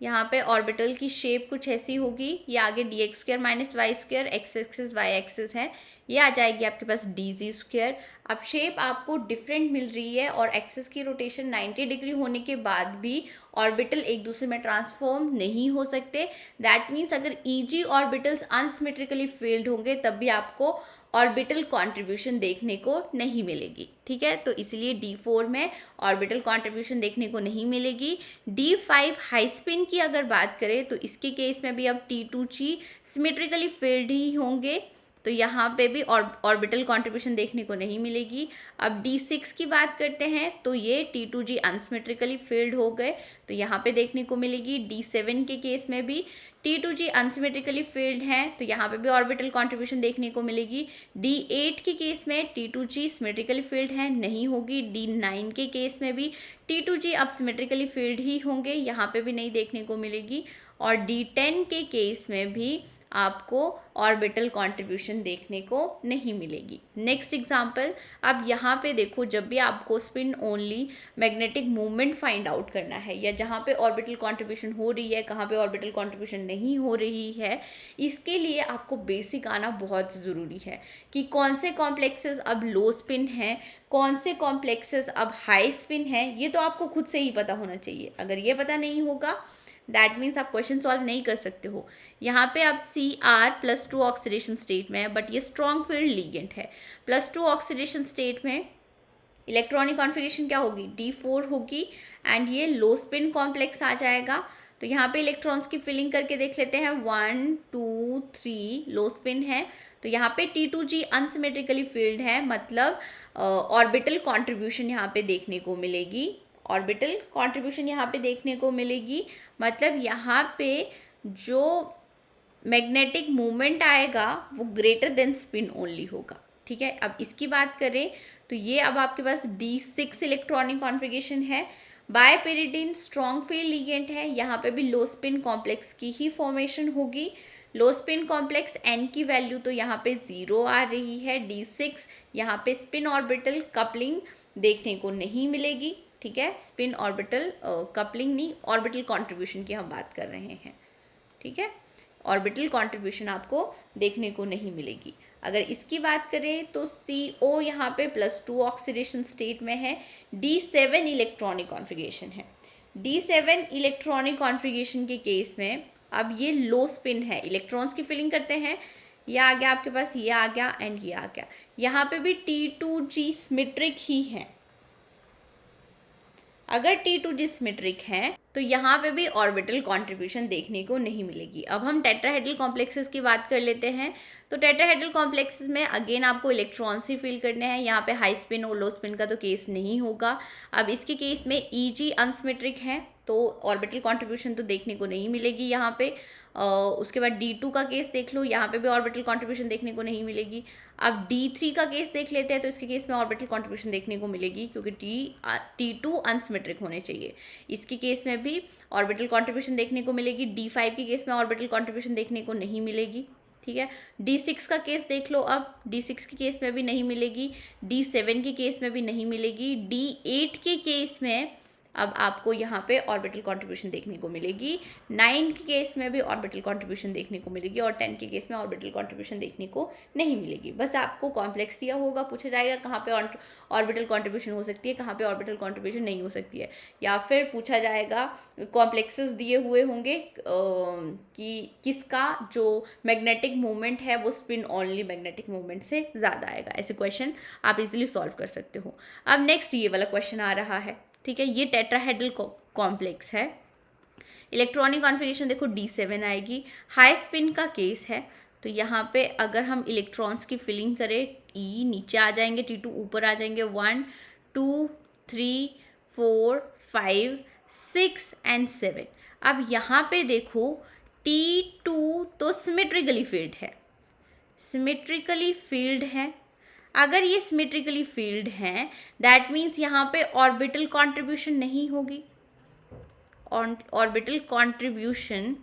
यहाँ पे ऑर्बिटल की शेप कुछ ऐसी होगी, ये आगे dx² - y², x axis y axis है, ये आ जाएगी आपके पास dz²। अब शेप आपको डिफरेंट मिल रही है और एक्सिस की रोटेशन 90 डिग्री होने के बाद भी ऑर्बिटल एक दूसरे में ट्रांसफॉर्म नहीं हो सकते। दैट मीन्स अगर EG ऑर्बिटल्स अनसिमेट्रिकली फील्ड होंगे तब भी आपको ऑर्बिटल कॉन्ट्रीब्यूशन देखने को नहीं मिलेगी, ठीक है। तो इसलिए D4 में ऑर्बिटल कॉन्ट्रीब्यूशन देखने को नहीं मिलेगी। D5 हाई स्पिन की अगर बात करें तो इसके केस में भी अब T2G सिमेट्रिकली फील्ड ही होंगे, तो यहाँ पे भी ऑर्बिटल कॉन्ट्रीब्यूशन देखने को नहीं मिलेगी। अब D6 की बात करते हैं तो ये T2G अनसिमेट्रिकली फील्ड हो गए, तो यहाँ पे देखने को मिलेगी। D7 के केस में भी T2G अनसिमेट्रिकली फील्ड हैं, तो यहाँ पे भी ऑर्बिटल कॉन्ट्रीब्यूशन देखने को मिलेगी। D8 के केस में T2G सिमेट्रिकली फील्ड है, नहीं होगी। D9 के केस में भी T2G अब सिमेट्रिकली फील्ड ही होंगे, यहाँ पे भी नहीं देखने को मिलेगी। और D10 के केस में भी आपको ऑर्बिटल कॉन्ट्रीब्यूशन देखने को नहीं मिलेगी। नेक्स्ट एग्जांपल, अब यहाँ पे देखो, जब भी आपको spin only magnetic movement find out करना है या जहाँ पे ऑर्बिटल कॉन्ट्रीब्यूशन हो रही है, कहाँ पे ऑर्बिटल कॉन्ट्रीब्यूशन नहीं हो रही है, इसके लिए आपको बेसिक आना बहुत ज़रूरी है कि कौन से कॉम्प्लेक्सेस अब लो स्पिन हैं, कौन से कॉम्प्लेक्सेस अब हाई स्पिन है, ये तो आपको खुद से ही पता होना चाहिए। अगर ये पता नहीं होगा दैट मीन्स आप क्वेश्चन सॉल्व नहीं कर सकते हो। यहाँ पे अब Cr+2 ऑक्सीडेशन स्टेट में है, बट ये स्ट्रॉन्ग फील्ड लिगेंड है। +2 ऑक्सीडेशन स्टेट में इलेक्ट्रॉनिक कॉन्फिगरेशन क्या होगी, D4 होगी, एंड ये लो स्पिन कॉम्प्लेक्स आ जाएगा। तो यहाँ पे इलेक्ट्रॉन्स की फिलिंग करके देख लेते हैं, 1 2 3 लो स्पिन है, तो यहाँ पे T2G अनसिमेट्रिकली फील्ड है, मतलब ऑर्बिटल कॉन्ट्रीब्यूशन यहाँ पे देखने को मिलेगी, ऑर्बिटल कॉन्ट्रीब्यूशन यहाँ पे देखने को मिलेगी, मतलब यहाँ पे जो मैग्नेटिक मूवमेंट आएगा वो ग्रेटर देन स्पिन ओनली होगा, ठीक है। अब इसकी बात करें तो ये अब आपके पास D6 इलेक्ट्रॉनिक कॉन्फ़िगरेशन है, बायपेरिडीन स्ट्रॉन्ग फील्ड लिगेंड है, यहाँ पे भी लो स्पिन कॉम्प्लेक्स की ही फॉर्मेशन होगी। लो स्पिन कॉम्प्लेक्स N की वैल्यू तो यहाँ पे 0 आ रही है। D6 यहाँ पे स्पिन ऑर्बिटल कपलिंग देखने को नहीं मिलेगी, ठीक है। स्पिन ऑर्बिटल कपलिंग नहीं, ऑर्बिटल कॉन्ट्रीब्यूशन की हम बात कर रहे हैं, ठीक है। ऑर्बिटल कॉन्ट्रीब्यूशन आपको देखने को नहीं मिलेगी। अगर इसकी बात करें तो CO यहाँ पे +2 ऑक्सीडेशन स्टेट में है, D7 इलेक्ट्रॉनिक कॉन्फ़िगरेशन है। D7 इलेक्ट्रॉनिक कॉन्फ़िगरेशन के केस में अब ये लो स्पिन है, इलेक्ट्रॉन्स की फिलिंग करते हैं, ये आ गया आपके पास, ये आ गया एंड ये आ गया। यहाँ पे भी T2G सिमेट्रिक ही है। अगर T2G सिमेट्रिक है तो यहाँ पे भी ऑर्बिटल कॉन्ट्रीब्यूशन देखने को नहीं मिलेगी। अब हम टेट्राहेड्रल कॉम्प्लेक्सेस की बात कर लेते हैं। तो टेट्राहेड्रल कॉम्प्लेक्सेस में अगेन आपको इलेक्ट्रॉन्स ही फील करने हैं, यहाँ पे हाई स्पिन और लो स्पिन का तो केस नहीं होगा। अब इसके केस में EG अनसिमेट्रिक है तो ऑर्बिटल कॉन्ट्रीब्यूशन तो देखने को नहीं मिलेगी यहाँ पे। उसके बाद D2 का केस देख लो, यहाँ पे भी ऑर्बिटल कॉन्ट्रीब्यूशन देखने को नहीं मिलेगी। अब D3 का केस देख लेते हैं, तो इसके केस में ऑर्बिटल कॉन्ट्रीब्यूशन देखने को मिलेगी क्योंकि T2 अनसिमेट्रिक होने चाहिए। इसके केस में भी ऑर्बिटल कॉन्ट्रीब्यूशन देखने को मिलेगी। D5 के केस में ऑर्बिटल कॉन्ट्रीब्यूशन देखने को नहीं मिलेगी, ठीक है। D6 का केस देख लो, अब D6 के केस में भी नहीं मिलेगी, D7 के केस में भी नहीं मिलेगी। D8 के केस में अब आपको यहाँ पे ऑर्बिटल कंट्रीब्यूशन देखने को मिलेगी। 9 के केस में भी ऑर्बिटल कंट्रीब्यूशन देखने को मिलेगी और 10 के केस में ऑर्बिटल कंट्रीब्यूशन देखने को नहीं मिलेगी। बस आपको कॉम्प्लेक्स दिया होगा, पूछा जाएगा कहाँ पे ऑर्बिटल कंट्रीब्यूशन हो सकती है, कहाँ पे ऑर्बिटल कंट्रीब्यूशन नहीं हो सकती है, या फिर पूछा जाएगा कॉम्प्लेक्सेस दिए हुए होंगे कि किसका जो मैग्नेटिक मूवमेंट है वो स्पिन ओनली मैग्नेटिक मूवमेंट से ज़्यादा आएगा। ऐसे क्वेश्चन आप इजीली सॉल्व कर सकते हो। अब नेक्स्ट ये वाला क्वेश्चन आ रहा है, ठीक है, ये टेट्राहेड्रल कॉम्प्लेक्स है। इलेक्ट्रॉनिक कॉन्फिगरेशन देखो D7 आएगी, हाई स्पिन का केस है। तो यहाँ पे अगर हम इलेक्ट्रॉन्स की फिलिंग करें, E नीचे आ जाएंगे, T2 ऊपर आ जाएंगे, 1 2 3 4 5 6 एंड 7। अब यहाँ पे देखो T2 तो सिमेट्रिकली फील्ड है, सिमेट्रिकली फील्ड है। अगर ये सिमेट्रिकली फील्ड हैं दैट मीन्स यहाँ पे ऑर्बिटल कंट्रीब्यूशन नहीं होगी, ऑर्बिटल कंट्रीब्यूशन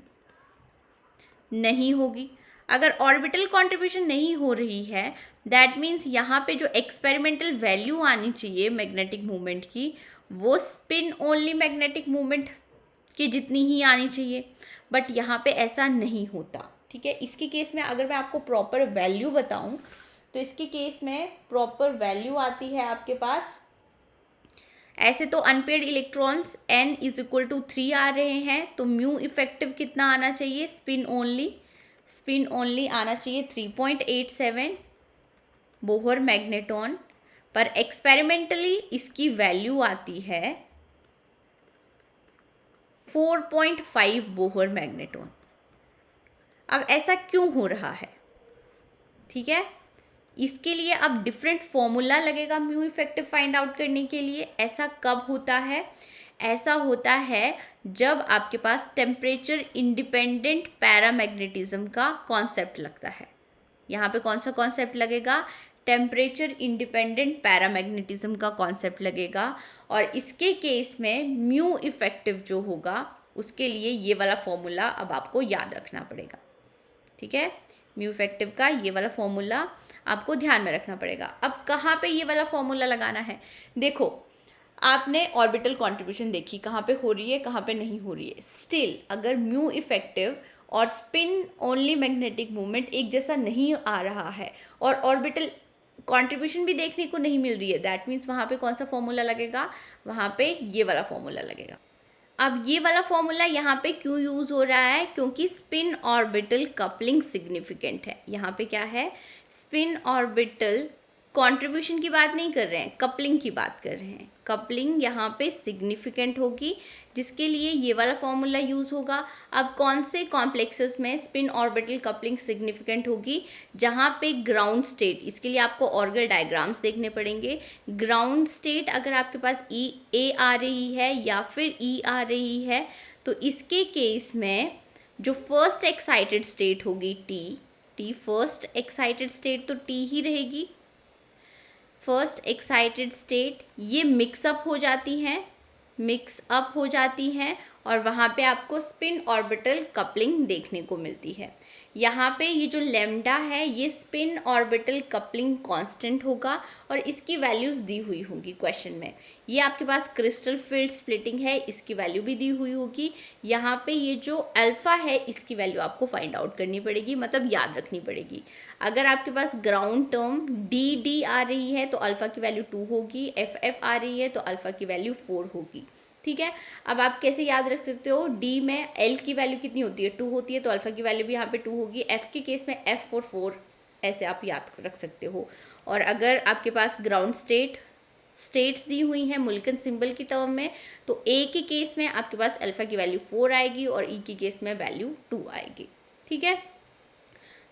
नहीं होगी। अगर ऑर्बिटल कंट्रीब्यूशन नहीं हो रही है दैट मीन्स यहाँ पे जो एक्सपेरिमेंटल वैल्यू आनी चाहिए मैग्नेटिक मूवमेंट की वो स्पिन ओनली मैग्नेटिक मूवमेंट की जितनी ही आनी चाहिए, बट यहाँ पे ऐसा नहीं होता, ठीक है। इसके केस में अगर मैं आपको प्रॉपर वैल्यू बताऊं तो इसके केस में प्रॉपर वैल्यू आती है आपके पास, ऐसे तो unpaired electrons n is equal to 3 आ रहे हैं, तो म्यू इफेक्टिव कितना आना चाहिए, स्पिन ओनली आना चाहिए 3.87 बोहर मैग्नेटॉन, पर एक्सपेरिमेंटली इसकी वैल्यू आती है 4.5 बोहर मैग्नेटॉन। अब ऐसा क्यों हो रहा है, ठीक है, इसके लिए अब डिफरेंट फॉर्मूला लगेगा म्यू इफेक्टिव फाइंड आउट करने के लिए। ऐसा कब होता है, ऐसा होता है जब आपके पास टेम्परेचर इंडिपेंडेंट पैरामैग्नेटिज्म का कॉन्सेप्ट लगता है। यहाँ पे कौन सा कॉन्सेप्ट लगेगा, टेम्परेचर इंडिपेंडेंट पैरामैग्नेटिज्म का कॉन्सेप्ट लगेगा, और इसके केस में म्यू इफेक्टिव जो होगा उसके लिए ये वाला फॉर्मूला अब आपको याद रखना पड़ेगा, ठीक है। म्यू इफेक्टिव का ये वाला फॉर्मूला आपको ध्यान में रखना पड़ेगा। अब कहाँ पे ये वाला फॉर्मूला लगाना है, देखो आपने ऑर्बिटल कंट्रीब्यूशन देखी कहाँ पे हो रही है, कहाँ पे नहीं हो रही है। स्टिल अगर म्यू इफेक्टिव और स्पिन ओनली मैग्नेटिक मूवमेंट एक जैसा नहीं आ रहा है और ऑर्बिटल कंट्रीब्यूशन भी देखने को नहीं मिल रही है, दैट मीन्स वहाँ पे कौन सा फॉर्मूला लगेगा, वहाँ पे ये वाला फॉर्मूला लगेगा। अब ये वाला फॉर्मूला यहाँ पे क्यों यूज़ हो रहा है, क्योंकि स्पिन ऑर्बिटल कपलिंग सिग्निफिकेंट है। यहाँ पे क्या है, स्पिन ऑर्बिटल कंट्रीब्यूशन की बात नहीं कर रहे हैं, कपलिंग की बात कर रहे हैं। कपलिंग यहाँ पे सिग्निफिकेंट होगी, जिसके लिए ये वाला फॉर्मूला यूज़ होगा। अब कौन से कॉम्प्लेक्सेस में स्पिन ऑर्बिटल कपलिंग सिग्निफिकेंट होगी, जहाँ पे ग्राउंड स्टेट, इसके लिए आपको ऑर्गल डायग्राम्स देखने पड़ेंगे। ग्राउंड स्टेट अगर आपके पास ए आ रही है या फिर ई आ रही है, तो इसके केस में जो फर्स्ट एक्साइटेड स्टेट होगी टी फर्स्ट एक्साइटेड स्टेट तो टी ही रहेगी। फर्स्ट एक्साइटेड स्टेट ये मिक्सअप हो जाती हैं और वहाँ पे आपको स्पिन ऑर्बिटल कपलिंग देखने को मिलती है। यहाँ पे ये जो लैम्डा है ये स्पिन ऑर्बिटल कपलिंग कांस्टेंट होगा और इसकी वैल्यूज़ दी हुई होगी क्वेश्चन में। ये आपके पास क्रिस्टल फील्ड स्प्लिटिंग है, इसकी वैल्यू भी दी हुई होगी। यहाँ पे ये जो अल्फ़ा है इसकी वैल्यू आपको फाइंड आउट करनी पड़ेगी, मतलब याद रखनी पड़ेगी। अगर आपके पास ग्राउंड टर्म डी आ रही है तो अल्फ़ा की वैल्यू 2 होगी, एफ आ रही है तो अल्फ़ा की वैल्यू 4 होगी, ठीक है। अब आप कैसे याद रख सकते हो, डी में एल की वैल्यू कितनी होती है, 2 होती है, तो अल्फ़ा की वैल्यू भी यहाँ पे 2 होगी। एफ के केस में एफ 4 ऐसे आप याद रख सकते हो। और अगर आपके पास ग्राउंड स्टेट्स दी हुई हैं मुल्कन सिंबल की टर्म में, तो ए के केस में आपके पास अल्फ़ा की वैल्यू 4 आएगी और ई के केस में वैल्यू 2 आएगी, ठीक है।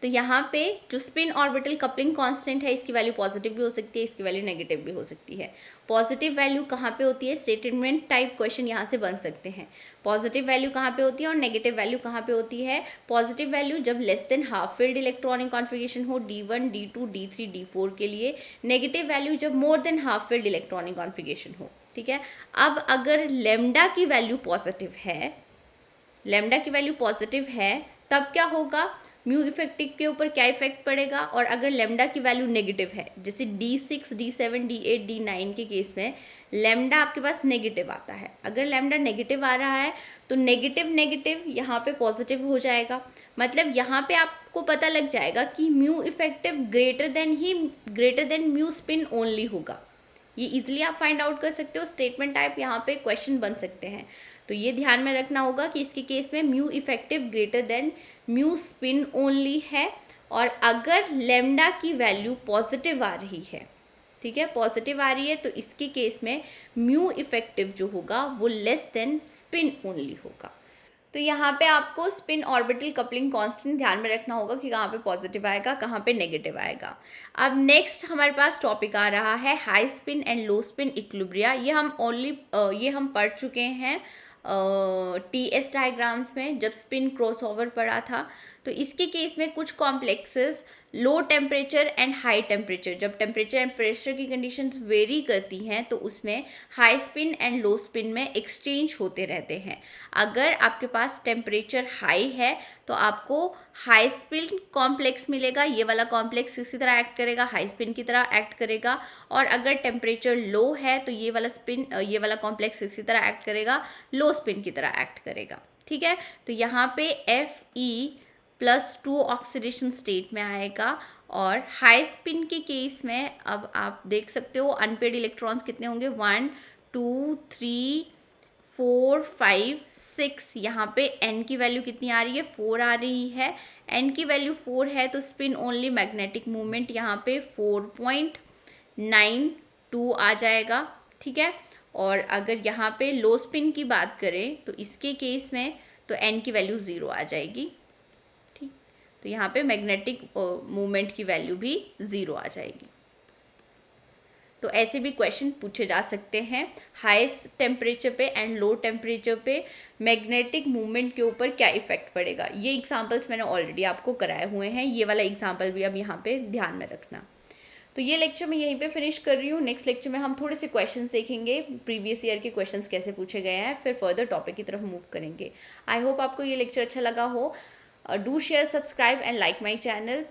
तो यहाँ पे जो स्पिन ऑर्बिटल कपलिंग कांस्टेंट है इसकी वैल्यू पॉजिटिव भी हो सकती है, इसकी वैल्यू नेगेटिव भी हो सकती है। पॉजिटिव वैल्यू कहाँ पे होती है, स्टेटमेंट टाइप क्वेश्चन यहाँ से बन सकते हैं। पॉजिटिव वैल्यू कहाँ पे होती है और नेगेटिव वैल्यू कहाँ पे होती है। पॉजिटिव वैल्यू जब less than half field electronic configuration हो D1 D2 D3 D4 के लिए, नेगेटिव वैल्यू जब more than half field electronic configuration हो, ठीक है। अब अगर लेम्डा की वैल्यू पॉजिटिव है, तब क्या होगा, म्यू इफेक्टिव के ऊपर क्या इफेक्ट पड़ेगा, और अगर लेमडा की वैल्यू नेगेटिव है, जैसे D6, D7, D8, D9 के केस में लेमडा आपके पास नेगेटिव आता है, अगर लेमडा नेगेटिव आ रहा है तो नेगेटिव नेगेटिव यहाँ पे पॉजिटिव हो जाएगा। मतलब यहाँ पे आपको पता लग जाएगा कि mu effective greater than mu spin only होगा। ये इजीली आप फाइंड आउट कर सकते हो। स्टेटमेंट टाइप यहाँ पे क्वेश्चन बन सकते हैं, तो ये ध्यान में रखना होगा कि इसके केस में mu effective greater than mu spin only है, और अगर लेमडा की वैल्यू पॉजिटिव आ रही है, ठीक है, पॉजिटिव आ रही है, तो इसके केस में म्यू इफेक्टिव जो होगा वो लेस देन स्पिन ओनली होगा। तो यहाँ पे आपको स्पिन ऑर्बिटल कपलिंग कांस्टेंट ध्यान में रखना होगा कि कहाँ पे पॉजिटिव आएगा, कहाँ पे नेगेटिव आएगा। अब नेक्स्ट हमारे पास टॉपिक आ रहा है high spin and low spin equilibria. ये हम पढ़ चुके हैं TS डायग्राम्स में, जब स्पिन क्रॉसओवर पड़ा था। तो इसके केस में कुछ complexes low temperature and high temperature, जब टेम्परेचर एंड प्रेशर की कंडीशंस वेरी करती हैं तो उसमें high spin and low spin में एक्सचेंज होते रहते हैं। अगर आपके पास टेम्परेचर हाई है तो आपको हाई स्पिन कॉम्प्लेक्स मिलेगा, ये वाला कॉम्प्लेक्स इसी तरह एक्ट करेगा, हाई स्पिन की तरह एक्ट करेगा। और अगर टेम्परेचर लो है तो ये वाला कॉम्प्लेक्स इसी तरह एक्ट करेगा, लो स्पिन की तरह एक्ट करेगा, ठीक है। तो यहाँ पे Fe+2 ऑक्सीडेशन स्टेट में आएगा, और हाई स्पिन के केस में अब आप देख सकते हो अनपेड इलेक्ट्रॉन्स कितने होंगे, 1 2 3 4 5 6। यहाँ पे n की वैल्यू कितनी आ रही है, 4 आ रही है। n की वैल्यू 4 है तो स्पिन ओनली मैग्नेटिक मूवमेंट यहाँ पे 4.92 आ जाएगा, ठीक है। और अगर यहाँ पे लो स्पिन की बात करें तो इसके केस में तो n की वैल्यू 0 आ जाएगी, ठीक। तो यहाँ पे मैग्नेटिक मूवमेंट की वैल्यू भी 0 आ जाएगी। तो ऐसे भी क्वेश्चन पूछे जा सकते हैं, हाईएस्ट टेम्परेचर पे एंड लो टेम्परेचर पे मैग्नेटिक मूवमेंट के ऊपर क्या इफेक्ट पड़ेगा। ये एग्जांपल्स मैंने ऑलरेडी आपको कराए हुए हैं, ये वाला एग्जांपल भी अब यहाँ पे ध्यान में रखना। तो ये लेक्चर मैं यहीं पे फिनिश कर रही हूँ। नेक्स्ट लेक्चर में हम थोड़े से क्वेश्चंस देखेंगे, प्रीवियस ईयर के क्वेश्चंस कैसे पूछे गए हैं, फिर फर्दर टॉपिक की तरफ मूव करेंगे। आई होप आपको ये लेक्चर अच्छा लगा हो। Do share, subscribe and like my channel.